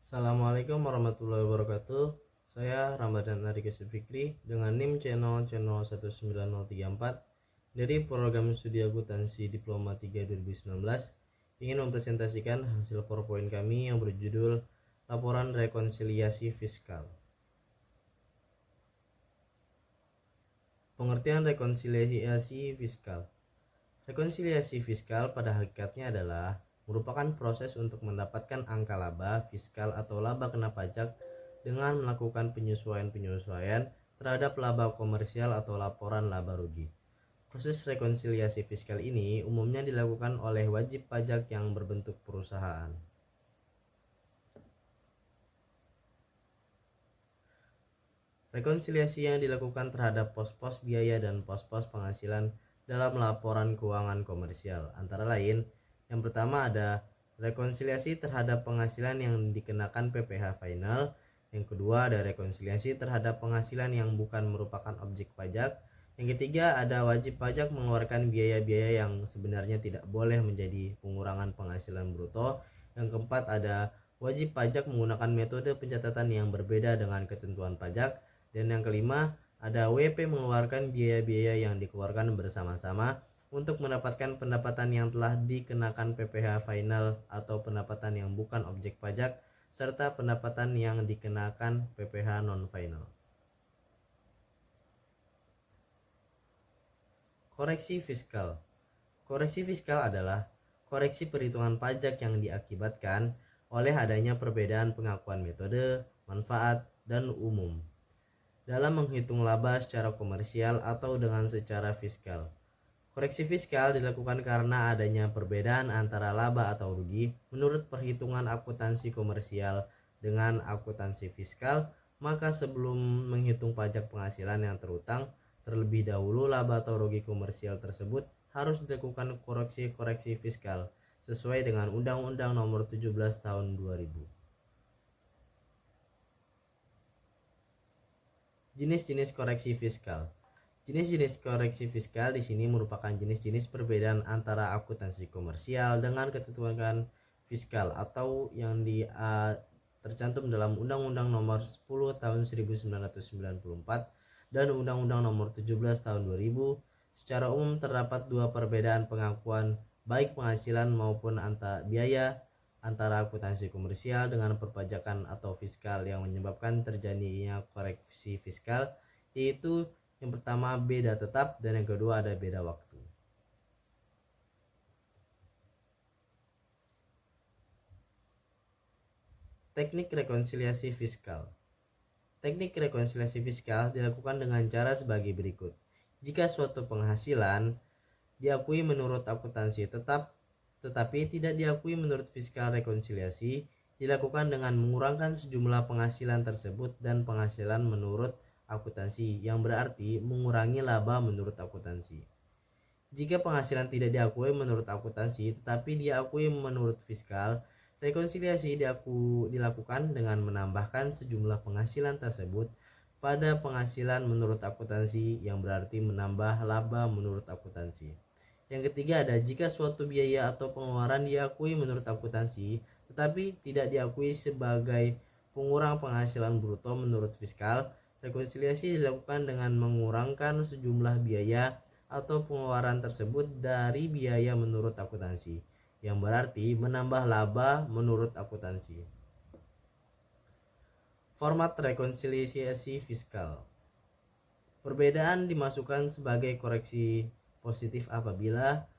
Assalamualaikum warahmatullahi wabarakatuh. Saya Ramadan Arika Fikri dengan NIM channel 19034 dari program studi akuntansi Diploma 3 2019 ingin mempresentasikan hasil PowerPoint kami yang berjudul Laporan Rekonsiliasi Fiskal. Pengertian rekonsiliasi fiskal. Rekonsiliasi fiskal pada hakikatnya adalah merupakan proses untuk mendapatkan angka laba fiskal atau laba kena pajak dengan melakukan penyesuaian-penyesuaian terhadap laba komersial atau laporan laba rugi. Proses rekonsiliasi fiskal ini umumnya dilakukan oleh wajib pajak yang berbentuk perusahaan. Rekonsiliasi yang dilakukan terhadap pos-pos biaya dan pos-pos penghasilan dalam laporan keuangan komersial antara lain, yang pertama ada rekonsiliasi terhadap penghasilan yang dikenakan PPh final, yang kedua ada rekonsiliasi terhadap penghasilan yang bukan merupakan objek pajak, yang ketiga ada wajib pajak mengeluarkan biaya-biaya yang sebenarnya tidak boleh menjadi pengurangan penghasilan bruto, yang keempat ada wajib pajak menggunakan metode pencatatan yang berbeda dengan ketentuan pajak, dan yang kelima ada WP mengeluarkan biaya-biaya yang dikeluarkan bersama-sama untuk mendapatkan pendapatan yang telah dikenakan PPh final atau pendapatan yang bukan objek pajak serta pendapatan yang dikenakan PPh non final. Koreksi fiskal. Koreksi fiskal adalah koreksi perhitungan pajak yang diakibatkan oleh adanya perbedaan pengakuan metode, manfaat, dan umum dalam menghitung laba secara komersial atau dengan secara fiskal. Koreksi fiskal dilakukan karena adanya perbedaan antara laba atau rugi menurut perhitungan akuntansi komersial dengan akuntansi fiskal, maka sebelum menghitung pajak penghasilan yang terutang, terlebih dahulu laba atau rugi komersial tersebut harus dilakukan koreksi fiskal sesuai dengan Undang-Undang Nomor 17 Tahun 2000. Jenis-jenis koreksi fiskal. Jenis-jenis koreksi fiskal di sini merupakan jenis-jenis perbedaan antara akuntansi komersial dengan ketentuan fiskal atau yang tercantum dalam Undang-Undang Nomor 10 Tahun 1994 dan Undang-Undang Nomor 17 Tahun 2000. Secara umum terdapat dua perbedaan pengakuan baik penghasilan maupun biaya antara akuntansi komersial dengan perpajakan atau fiskal yang menyebabkan terjadinya koreksi fiskal, yaitu yang pertama beda tetap dan yang kedua ada beda waktu. Teknik rekonsiliasi fiskal. Teknik rekonsiliasi fiskal dilakukan dengan cara sebagai berikut. Jika suatu penghasilan diakui menurut akuntansi tetap tetapi tidak diakui menurut fiskal, rekonsiliasi dilakukan dengan mengurangkan sejumlah penghasilan tersebut dan penghasilan menurut akuntansi, yang berarti mengurangi laba menurut akuntansi. Jika penghasilan tidak diakui menurut akuntansi tetapi diakui menurut fiskal, rekonsiliasi dilakukan dengan menambahkan sejumlah penghasilan tersebut pada penghasilan menurut akuntansi, yang berarti menambah laba menurut akuntansi. Yang ketiga ada jika suatu biaya atau pengeluaran diakui menurut akuntansi tetapi tidak diakui sebagai pengurang penghasilan bruto menurut fiskal, rekonsiliasi dilakukan dengan mengurangkan sejumlah biaya atau pengeluaran tersebut dari biaya menurut akuntansi, yang berarti menambah laba menurut akuntansi. Format rekonsiliasi fiskal. Perbedaan dimasukkan sebagai koreksi positif apabila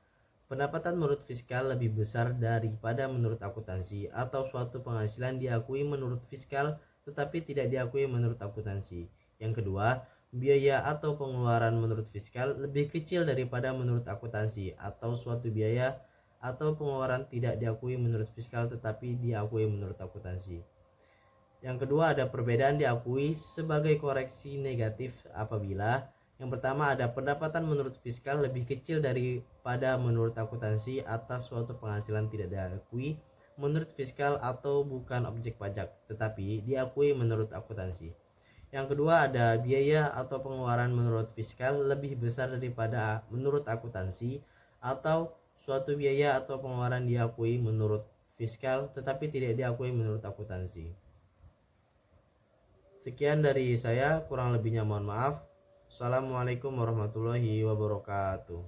pendapatan menurut fiskal lebih besar daripada menurut akuntansi atau suatu penghasilan diakui menurut fiskal tetapi tidak diakui menurut akuntansi. Yang kedua, biaya atau pengeluaran menurut fiskal lebih kecil daripada menurut akuntansi atau suatu biaya atau pengeluaran tidak diakui menurut fiskal tetapi diakui menurut akuntansi. Yang kedua ada perbedaan diakui sebagai koreksi negatif apabila yang pertama ada pendapatan menurut fiskal lebih kecil daripada menurut akuntansi atas suatu penghasilan tidak diakui menurut fiskal atau bukan objek pajak tetapi diakui menurut akuntansi. Yang kedua ada biaya atau pengeluaran menurut fiskal lebih besar daripada menurut akuntansi atau suatu biaya atau pengeluaran diakui menurut fiskal tetapi tidak diakui menurut akuntansi. Sekian dari saya, kurang lebihnya mohon maaf. Assalamualaikum warahmatullahi wabarakatuh.